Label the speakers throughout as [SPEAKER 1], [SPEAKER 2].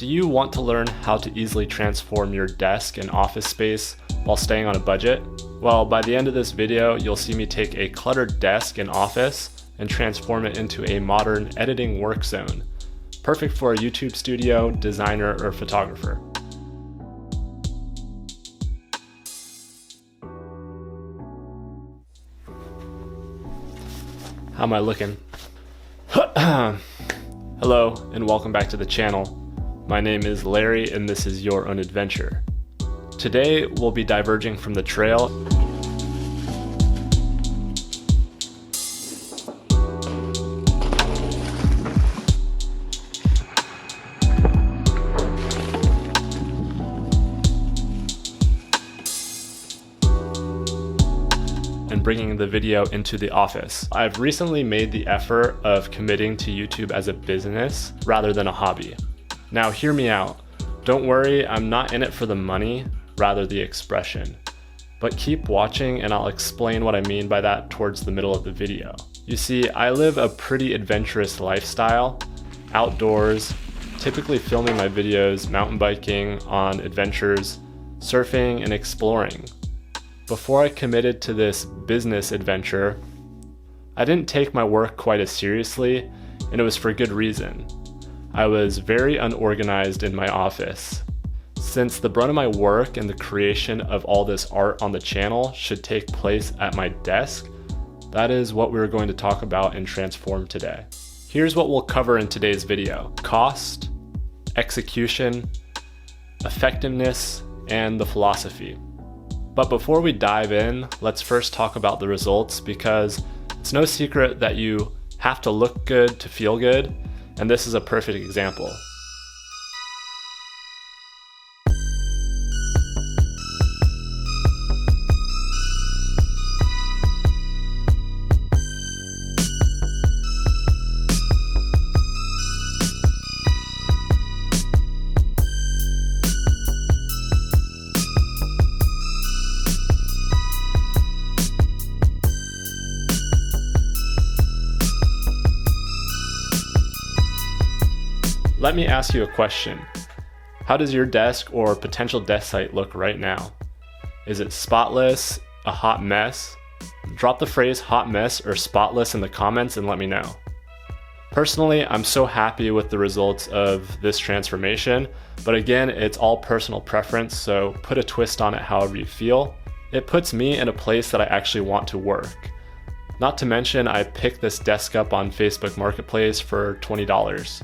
[SPEAKER 1] Do you want to learn how to easily transform your desk and office space while staying on a budget? Well, by the end of this video, you'll see me take a cluttered desk and office and transform it into a modern editing work zone, perfect for a YouTube studio, designer, or photographer. How am I looking? Hello, and welcome back to the channel. My name is Larry, and this is Your Own Adventure. Today, we'll be diverging from the trail and bringing the video into the office. I've recently made the effort of committing to YouTube as a business rather than a hobby. Now hear me out. Don't worry, I'm not in it for the money, rather the expression. But keep watching and I'll explain what I mean by that towards the middle of the video. You see, I live a pretty adventurous lifestyle, outdoors, typically filming my videos mountain biking, on adventures, surfing, and exploring. Before I committed to this business adventure, I didn't take my work quite as seriously, and it was for good reason. I was very unorganized in my office. Since the brunt of my work and the creation of all this art on the channel should take place at my desk, that is what we're going to talk about and transform today. Here's what we'll cover in today's video: cost, execution, effectiveness, and the philosophy. But before we dive in, let's first talk about the results, because it's no secret that you have to look good to feel good, and this is a perfect example. Let me ask you a question. How does your desk or potential desk site look right now? Is it spotless, a hot mess? Drop the phrase hot mess or spotless in the comments and let me know. Personally, I'm so happy with the results of this transformation, but again, it's all personal preference, so put a twist on it however you feel. It puts me in a place that I actually want to work. Not to mention, I picked this desk up on Facebook Marketplace for $20.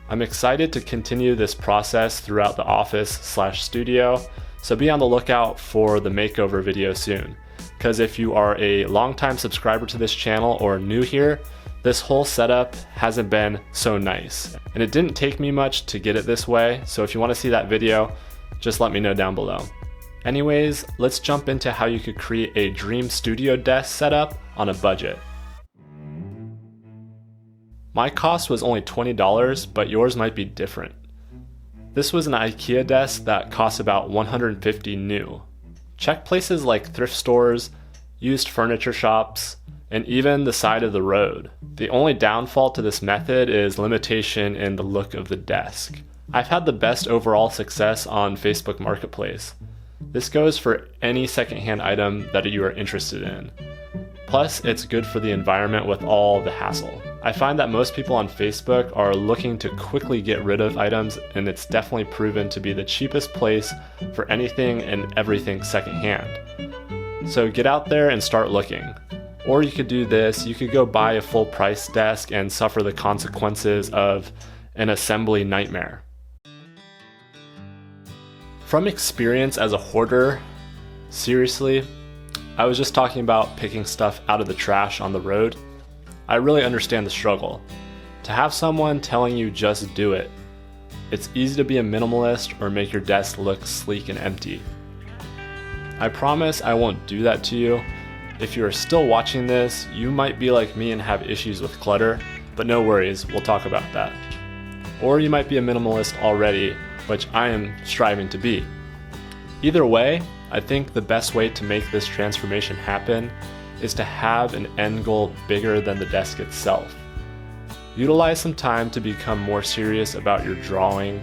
[SPEAKER 1] I'm excited to continue this process throughout the office/studio, so be on the lookout for the makeover video soon. Because if you are a longtime subscriber to this channel or new here, this whole setup hasn't been so nice. And it didn't take me much to get it this way, so if you want to see that video, just let me know down below. Anyways, let's jump into how you could create a dream studio desk setup on a budget. My cost was only $20, but yours might be different. This was an IKEA desk that cost about $150 new. Check places like thrift stores, used furniture shops, and even the side of the road. The only downfall to this method is limitation in the look of the desk. I've had the best overall success on Facebook Marketplace. This goes for any secondhand item that you are interested in. Plus, it's good for the environment with all the hassle. I find that most people on Facebook are looking to quickly get rid of items, and it's definitely proven to be the cheapest place for anything and everything secondhand. So get out there and start looking. Or you could do this, you could go buy a full price desk and suffer the consequences of an assembly nightmare. From experience as a hoarder, seriously, I was just talking about picking stuff out of the trash on the road. I really understand the struggle. To have someone telling you just do it. It's easy to be a minimalist or make your desk look sleek and empty. I promise I won't do that to you. If you are still watching this, you might be like me and have issues with clutter, but no worries, we'll talk about that. Or you might be a minimalist already, which I am striving to be. Either way, I think the best way to make this transformation happen is to have an end goal bigger than the desk itself. Utilize some time to become more serious about your drawing,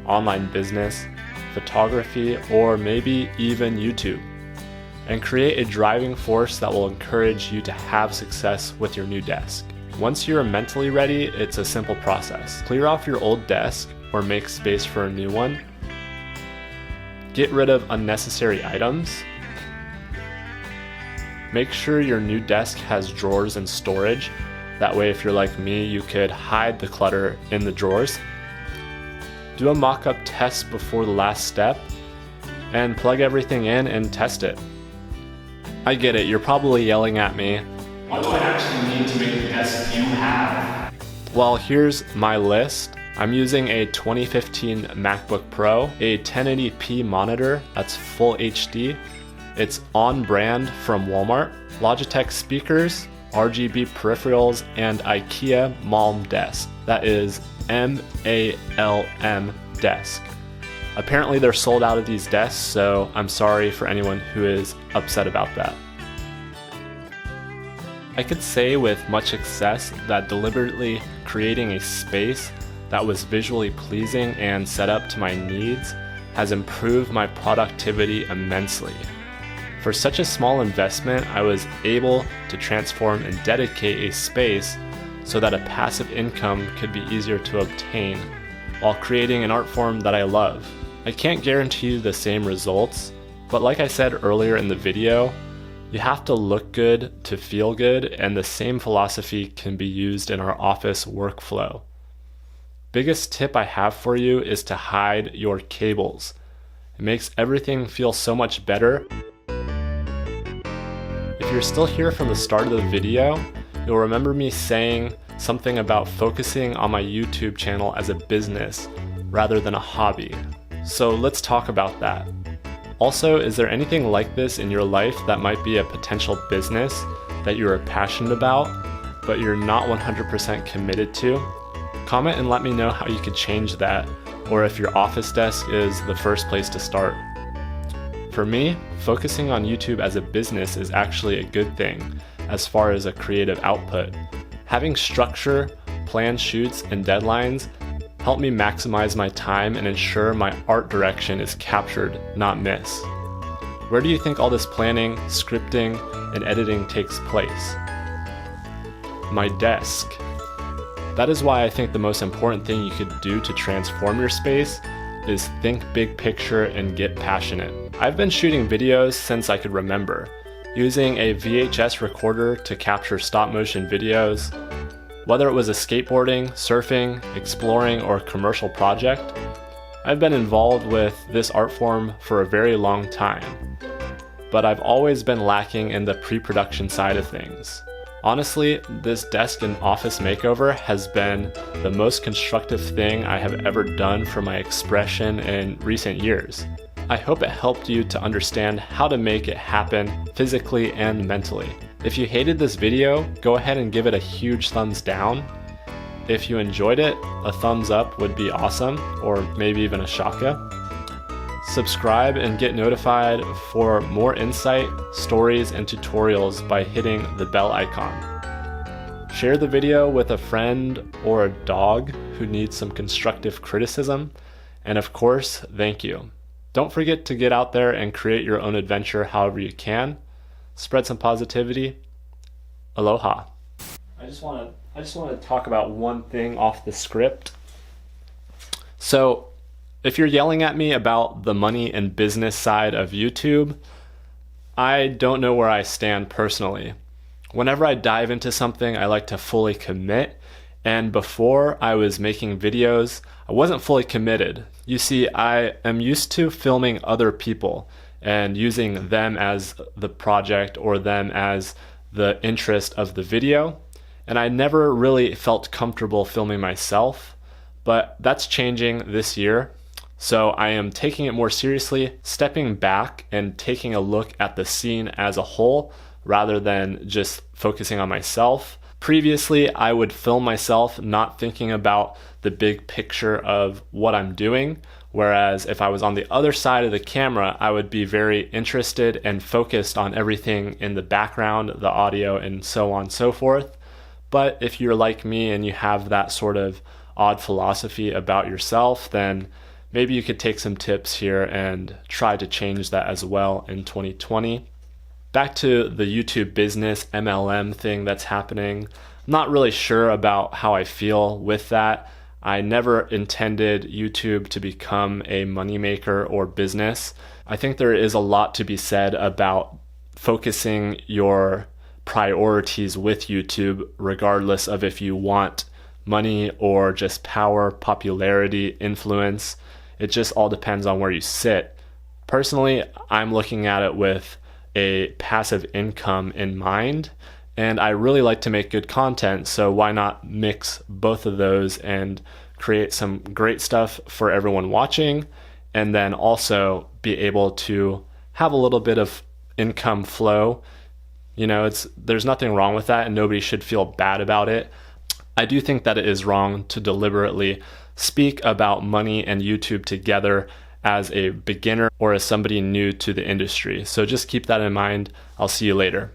[SPEAKER 1] online business, photography, or maybe even YouTube, and create a driving force that will encourage you to have success with your new desk. Once you're mentally ready, it's a simple process. Clear off your old desk or make space for a new one. Get rid of unnecessary items. Make sure your new desk has drawers and storage. That way, if you're like me, you could hide the clutter in the drawers. Do a mock-up test before the last step, and plug everything in and test it. I get it, you're probably yelling at me, what do I actually need to make the desk you have? Well, here's my list. I'm using a 2015 MacBook Pro, a 1080p monitor that's full HD. It's on brand from Walmart, Logitech speakers, RGB peripherals, and IKEA Malm desk. That is MALM desk. Apparently they're sold out of these desks, so I'm sorry for anyone who is upset about that. I could say with much success that deliberately creating a space that was visually pleasing and set up to my needs has improved my productivity immensely. For such a small investment, I was able to transform and dedicate a space so that a passive income could be easier to obtain while creating an art form that I love. I can't guarantee you the same results, but like I said earlier in the video, you have to look good to feel good, and the same philosophy can be used in our office workflow. Biggest tip I have for you is to hide your cables. It makes everything feel so much better. If you're still here from the start of the video, you'll remember me saying something about focusing on my YouTube channel as a business rather than a hobby. So let's talk about that. Also, is there anything like this in your life that might be a potential business that you are passionate about, but you're not 100% committed to? Comment and let me know how you could change that, or if your office desk is the first place to start. For me, focusing on YouTube as a business is actually a good thing as far as a creative output. Having structure, planned shoots, and deadlines help me maximize my time and ensure my art direction is captured, not missed. Where do you think all this planning, scripting, and editing takes place? My desk. That is why I think the most important thing you could do to transform your space is think big picture and get passionate. I've been shooting videos since I could remember, using a VHS recorder to capture stop motion videos. Whether it was a skateboarding, surfing, exploring, or commercial project, I've been involved with this art form for a very long time, but I've always been lacking in the pre-production side of things. Honestly, this desk and office makeover has been the most constructive thing I have ever done for my expression in recent years. I hope it helped you to understand how to make it happen physically and mentally. If you hated this video, go ahead and give it a huge thumbs down. If you enjoyed it, a thumbs up would be awesome, or maybe even a shaka. Subscribe and get notified for more insight, stories, and tutorials by hitting the bell icon. Share the video with a friend or a dog who needs some constructive criticism. And of course, thank you. Don't forget to get out there and create your own adventure however you can. Spread some positivity. Aloha. I just want to talk about one thing off the script. So, if you're yelling at me about the money and business side of YouTube, I don't know where I stand personally. Whenever I dive into something, I like to fully commit. And before I was making videos, I wasn't fully committed. You see, I am used to filming other people and using them as the project or them as the interest of the video. And I never really felt comfortable filming myself, but that's changing this year. So I am taking it more seriously, stepping back and taking a look at the scene as a whole rather than just focusing on myself. Previously, I would film myself not thinking about the big picture of what I'm doing, whereas if I was on the other side of the camera, I would be very interested and focused on everything in the background, the audio, and so on and so forth. But if you're like me and you have that sort of odd philosophy about yourself, then maybe you could take some tips here and try to change that as well in 2020. Back to the YouTube business MLM thing that's happening. I'm not really sure about how I feel with that. I never intended YouTube to become a moneymaker or business. I think there is a lot to be said about focusing your priorities with YouTube, regardless of if you want money or just power, popularity, influence. It just all depends on where you sit. Personally, I'm looking at it with a passive income in mind, and I really like to make good content, so why not mix both of those and create some great stuff for everyone watching, and then also be able to have a little bit of income flow. There's nothing wrong with that, and nobody should feel bad about it. I do think that it is wrong to deliberately speak about money and YouTube together as a beginner or as somebody new to the industry. So just keep that in mind. I'll see you later.